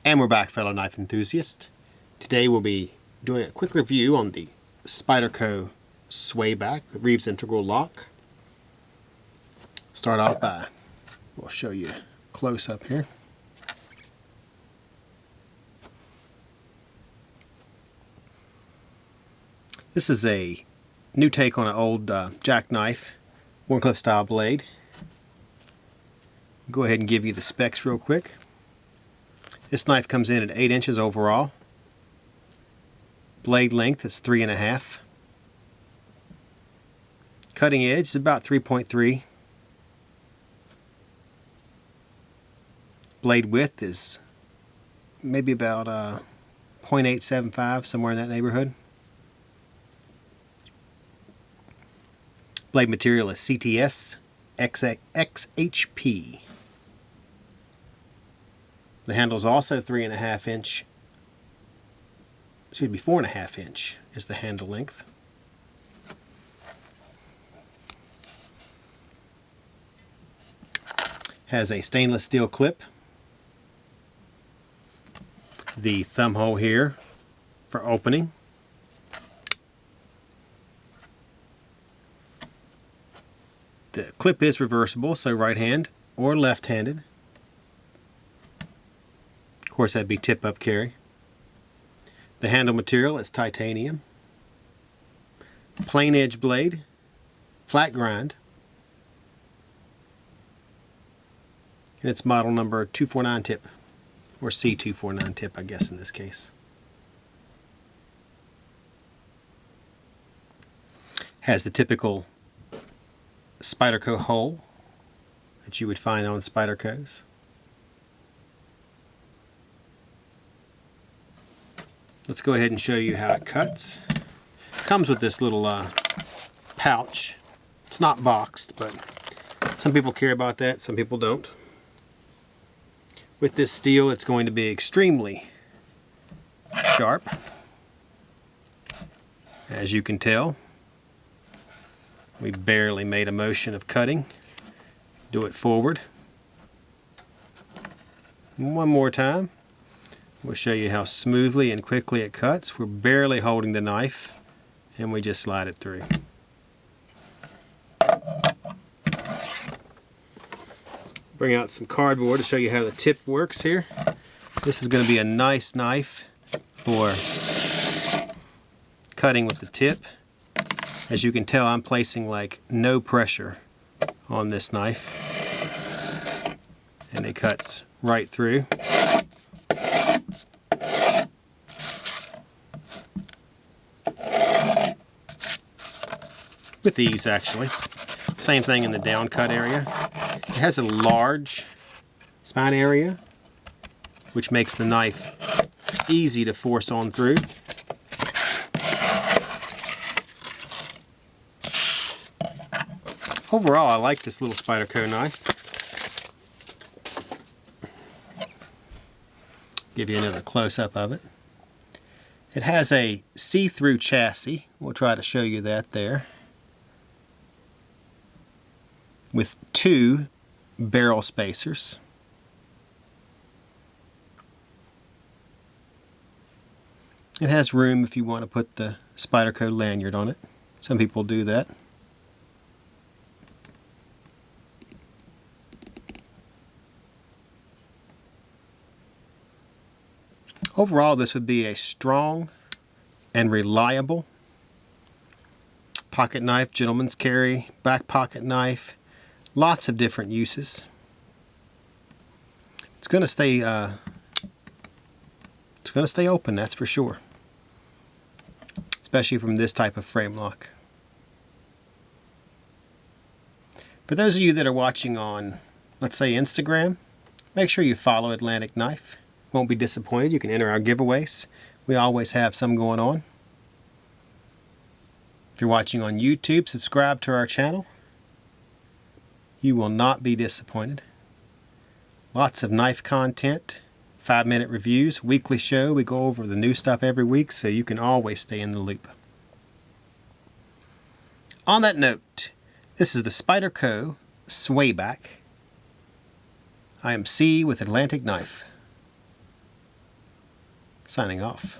And we're back, fellow knife enthusiasts. Today we'll be doing a quick review on the Spyderco Swayback, the Reeve's Intergral lock. Start off by, we'll show you close up here. This is a new take on an old jackknife, Wharncliffe style blade. Go ahead and give you the specs real quick. This knife comes in at 8 inches overall. Blade length is 3.5. Cutting edge is about 3.3. Blade width is maybe about 0.875, somewhere in that neighborhood. Blade material is CTS-XHP. The handle is also 3.5 inch. Should be 4.5 inch is the handle length. Has a stainless steel clip. The thumb hole here for opening. The clip is reversible, so right hand or left handed. Of course, that'd be tip up carry. The handle material is titanium. Plain edge blade, flat grind. And it's model number 249 tip, or C249 tip, I guess in this case. Has the typical Spyderco hole that you would find on Spydercos. Let's go ahead and show you how it cuts. It comes with this little pouch. It's not boxed, but some people care about that, some people don't. With this steel, it's going to be extremely sharp, as you can tell. We barely made a motion of cutting. Do it forward. One more time. We'll show you how smoothly and quickly it cuts. We're barely holding the knife and we just slide it through. Bring out some cardboard to show you how the tip works here. This is going to be a nice knife for cutting with the tip. As you can tell, I'm placing like no pressure on this knife and it cuts right through. With ease, actually. Same thing in the down cut area. It has a large spine area, which makes the knife easy to force on through. Overall, I like this little Spyderco knife. Give you another close-up of it. It has a see-through chassis. We'll try to show you that there. With 2 barrel spacers. It has room if you want to put the Spyderco lanyard on it. Some people do that. Overall, this would be a strong and reliable pocket knife, gentleman's carry, back pocket knife. Lots of different uses. It's going to stay open, that's for sure. Especially from this type of frame lock. For those of you that are watching on, let's say, Instagram, make sure you follow Atlantic Knife. Won't be disappointed. You can enter our giveaways. We always have some going on. If you're watching on YouTube, subscribe to our channel. You will not be disappointed. Lots of knife content, 5-minute reviews, weekly show. We go over the new stuff every week, so you can always stay in the loop. On that note, this is the Spyderco Swayback. I am C with Atlantic Knife. signing off.